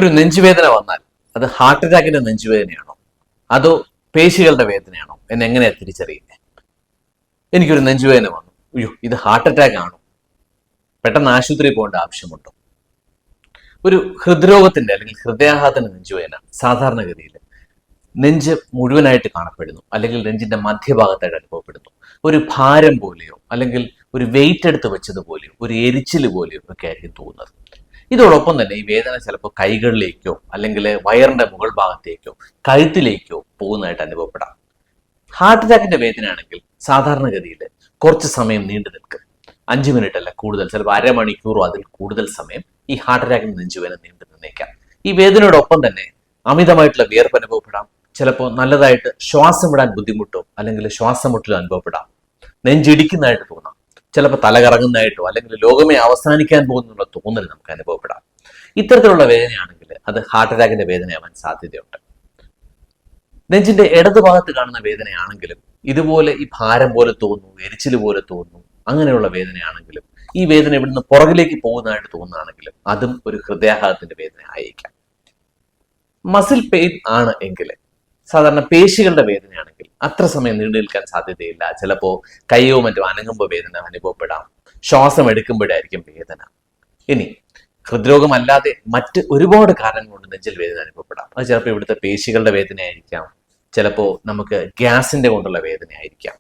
ഒരു നെഞ്ചുവേദന വന്നാൽ അത് ഹാർട്ട് അറ്റാക്കിന്റെ നെഞ്ചുവേദനയാണോ അതോ പേശികളുടെ വേദനയാണോ എന്നെങ്ങനെയാ തിരിച്ചറിയുന്നത്? എനിക്കൊരു നെഞ്ചുവേദന വന്നു, അയ്യോ ഇത് ഹാർട്ട് അറ്റാക്ക് ആണോ, പെട്ടെന്ന് ആശുപത്രിയിൽ പോകേണ്ട ആവശ്യമുണ്ടോ? ഒരു ഹൃദ്രോഗത്തിന്റെ അല്ലെങ്കിൽ ഹൃദയാഘാതത്തിന്റെ നെഞ്ചുവേദന സാധാരണഗതിയിൽ നെഞ്ച് മുഴുവനായിട്ട് കാണപ്പെടുന്നു, അല്ലെങ്കിൽ നെഞ്ചിന്റെ മധ്യഭാഗത്തായിട്ട് അനുഭവപ്പെടുന്നു. ഒരു ഭാരം പോലെയോ അല്ലെങ്കിൽ ഒരു വെയിറ്റ് എടുത്ത് വെച്ചതുപോലെയോ ഒരു എരിച്ചിൽ പോലെയോ ഒക്കെ ആയിരിക്കും തോന്നുന്നത്. ഇതോടൊപ്പം തന്നെ ഈ വേദന ചിലപ്പോൾ കൈകളിലേക്കോ അല്ലെങ്കിൽ വയറിന്റെ മുകൾ ഭാഗത്തേക്കോ കഴുത്തിലേക്കോ പോകുന്നതായിട്ട് അനുഭവപ്പെടാം. ഹാർട്ട് അറ്റാക്കിന്റെ വേദനയാണെങ്കിൽ സാധാരണഗതിയിൽ കുറച്ച് സമയം നീണ്ടു നിൽക്കും. 5 മിനിറ്റ് അല്ല കൂടുതൽ, ചിലപ്പോൾ അരമണിക്കൂറോ അതിൽ കൂടുതൽ സമയം ഈ ഹാർട്ട് അറ്റാക്കിന്റെ നെഞ്ചുവേദന നീണ്ടു നിന്നേക്കാം. ഈ വേദനയോടൊപ്പം തന്നെ അമിതമായിട്ടുള്ള വിയർപ്പ് അനുഭവപ്പെടാം. ചിലപ്പോൾ നല്ലതായിട്ട് ശ്വാസം വിടാൻ ബുദ്ധിമുട്ടോ അല്ലെങ്കിൽ ശ്വാസം മുട്ടലോ അനുഭവപ്പെടാം. നെഞ്ചിടിക്കുന്നതായിട്ട് തോന്നാം. ചിലപ്പോൾ തല കറങ്ങുന്നതായിട്ടോ അല്ലെങ്കിൽ ലോകമേ അവസാനിക്കാൻ പോകുന്നുള്ള തോന്നൽ നമുക്ക് അനുഭവപ്പെടാം. ഇത്തരത്തിലുള്ള വേദനയാണെങ്കിൽ അത് ഹാർട്ട് അറ്റാക്കിന്റെ വേദനയാവാൻ സാധ്യതയുണ്ട്. നെഞ്ചിന്റെ ഇടതുഭാഗത്ത് കാണുന്ന വേദനയാണെങ്കിലും ഇതുപോലെ ഈ ഭാരം പോലെ തോന്നുന്നു, എരിച്ചിൽ പോലെ തോന്നുന്നു, അങ്ങനെയുള്ള വേദനയാണെങ്കിലും ഈ വേദന ഇവിടുന്ന് പുറകിലേക്ക് പോകുന്നതായിട്ട് തോന്നുകയാണെങ്കിലും അതും ഒരു ഹൃദയാഘാതത്തിന്റെ വേദന ആയിരിക്കാം. മസിൽ പെയിൻ ആണ് എങ്കിൽ, സാധാരണ പേശികളുടെ വേദനയാണെങ്കിൽ അത്ര സമയം നീണ്ടു നിൽക്കാൻ സാധ്യതയില്ല. ചിലപ്പോൾ കൈയോ മറ്റോ അനങ്ങുമ്പോൾ വേദന അനുഭവപ്പെടാം. ശ്വാസം എടുക്കുമ്പോഴായിരിക്കും വേദന. ഇനി ഹൃദ്രോഗമല്ലാതെ മറ്റ് ഒരുപാട് കാരണങ്ങൾ കൊണ്ട് നെഞ്ചിൽ വേദന അനുഭവപ്പെടാം. അത് ചിലപ്പോൾ ഇവിടുത്തെ പേശികളുടെ വേദനയായിരിക്കാം, ചിലപ്പോൾ നമുക്ക് ഗ്യാസിന്റെ കൊണ്ടുള്ള വേദനയായിരിക്കാം,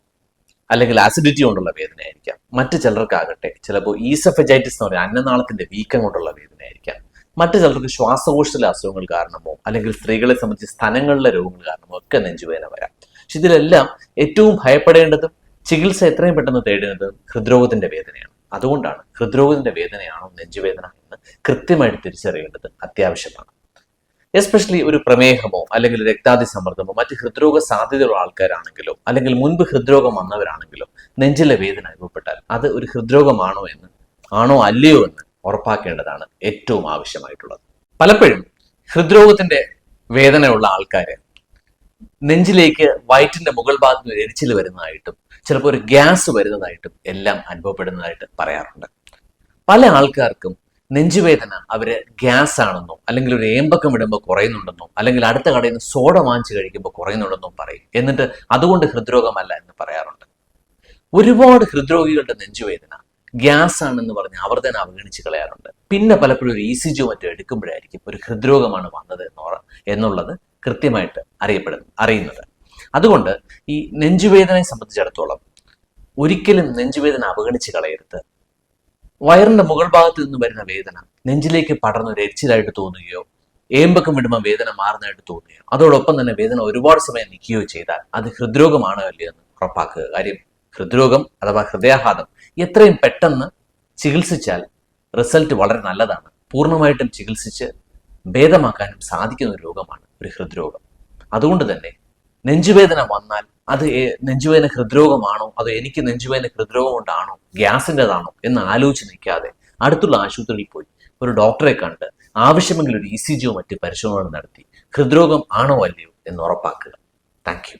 അല്ലെങ്കിൽ ആസിഡിറ്റി കൊണ്ടുള്ള വേദനയായിരിക്കാം. മറ്റു ചിലർക്കാകട്ടെ ചിലപ്പോൾ ഈസഫെജൈറ്റിസ് എന്ന് പറയുന്ന അന്നനാളത്തിന്റെ വീക്കം കൊണ്ടുള്ള വേദനയായിരിക്കാം. മറ്റു ചിലർക്ക് ശ്വാസകോശത്തിലെ അസുഖങ്ങൾ കാരണമോ അല്ലെങ്കിൽ സ്ത്രീകളെ സംബന്ധിച്ച് സ്ഥലങ്ങളിലെ രോഗങ്ങൾ കാരണമോ ഒക്കെ നെഞ്ചുവേദന വരാം. പക്ഷെ ഇതിലെല്ലാം ഏറ്റവും ഭയപ്പെടേണ്ടതും ചികിത്സ എത്രയും പെട്ടെന്ന് തേടേണ്ടതും ഹൃദ്രോഗത്തിന്റെ വേദനയാണ്. അതുകൊണ്ടാണ് ഹൃദ്രോഗത്തിന്റെ വേദനയാണോ നെഞ്ചുവേദന എന്ന് കൃത്യമായിട്ട് തിരിച്ചറിയേണ്ടത് അത്യാവശ്യമാണ്. എസ്പെഷ്യലി ഒരു പ്രമേഹമോ അല്ലെങ്കിൽ രക്താതി സമ്മർദ്ദമോ മറ്റ് ഹൃദ്രോഗ സാധ്യതയുള്ള ആൾക്കാരാണെങ്കിലോ അല്ലെങ്കിൽ മുൻപ് ഹൃദ്രോഗം വന്നവരാണെങ്കിലോ നെഞ്ചിലെ വേദന അനുഭവപ്പെട്ടാൽ അത് ഒരു ഹൃദ്രോഗമാണോ ആണോ അല്ലയോ എന്ന് ഉറപ്പാക്കേണ്ടതാണ് ഏറ്റവും ആവശ്യമായിട്ടുള്ളത്. പലപ്പോഴും ഹൃദ്രോഗത്തിന്റെ വേദനയുള്ള ആൾക്കാര് നെഞ്ചിലേക്ക് വയറ്റിന്റെ മുകൾ ഭാഗത്ത് നിന്ന് എരിച്ചിൽ വരുന്നതായിട്ടും ചിലപ്പോൾ ഒരു ഗ്യാസ് വരുന്നതായിട്ടും എല്ലാം അനുഭവപ്പെടുന്നതായിട്ട് പറയാറുണ്ട്. പല ആൾക്കാർക്കും നെഞ്ചുവേദന അവര് ഗ്യാസ് ആണെന്നോ അല്ലെങ്കിൽ ഒരു ഏമ്പക്കം ഇടുമ്പോൾ കുറയുന്നുണ്ടെന്നോ അല്ലെങ്കിൽ അടുത്ത കടയിൽ നിന്ന് സോഡ വാങ്ങിച്ച് കഴിക്കുമ്പോൾ കുറയുന്നുണ്ടെന്നോ പറയും. എന്നിട്ട് അതുകൊണ്ട് ഹൃദ്രോഗമല്ല എന്ന് പറയാറുണ്ട്. ഒരുപാട് ഹൃദ്രോഗികളുടെ നെഞ്ചുവേദന ഗ്യാസ് ആണെന്ന് പറഞ്ഞ് അവർ തന്നെ അവഗണിച്ച് കളയാറുണ്ട്. പിന്നെ പലപ്പോഴും ഒരു ECG മറ്റോ എടുക്കുമ്പോഴായിരിക്കും ഒരു ഹൃദ്രോഗമാണ് വന്നത് എന്നുള്ളത് കൃത്യമായിട്ട് അറിയുന്നത്. അതുകൊണ്ട് ഈ നെഞ്ചുവേദനയെ സംബന്ധിച്ചിടത്തോളം ഒരിക്കലും നെഞ്ചുവേദന അവഗണിച്ച് കളയരുത്. വയറിന്റെ മുകൾ ഭാഗത്ത് നിന്ന് വരുന്ന വേദന നെഞ്ചിലേക്ക് പടർന്ന് ഒരു എരിച്ചിലായിട്ട് തോന്നുകയോ ഏമ്പക്കം വിടുമ്പോൾ വേദന മാറുന്നതായിട്ട് തോന്നുകയോ അതോടൊപ്പം തന്നെ വേദന ഒരുപാട് സമയം നിൽക്കുകയോ ചെയ്താൽ അത് ഹൃദ്രോഗമാണോ അല്ലയോ എന്ന് ഉറപ്പാക്കുക. കാര്യം ഹൃദ്രോഗം അഥവാ ഹൃദയാഘാതം എത്രയും പെട്ടെന്ന് ചികിത്സിച്ചാൽ റിസൾട്ട് വളരെ നല്ലതാണ്. പൂർണ്ണമായിട്ടും ചികിത്സിച്ച് ഭേദമാക്കാനും സാധിക്കുന്ന ഒരു രോഗമാണ് ഒരു ഹൃദ്രോഗം. അതുകൊണ്ട് തന്നെ നെഞ്ചുവേദന വന്നാൽ അത് നെഞ്ചുവേദന ഹൃദ്രോഗമാണോ അതോ എനിക്ക് നെഞ്ചുവേദന ഹൃദ്രോഗം കൊണ്ടാണോ ഗ്യാസിൻ്റെതാണോ എന്ന് ആലോചിച്ച് നിൽക്കാതെ അടുത്തുള്ള ആശുപത്രിയിൽ പോയി ഒരു ഡോക്ടറെ കണ്ട് ആവശ്യമെങ്കിൽ ഒരു ECG മറ്റ് പരിശോധനകൾ നടത്തി ഹൃദ്രോഗം ആണോ അല്ലയോ എന്ന് ഉറപ്പാക്കുക. Thank you.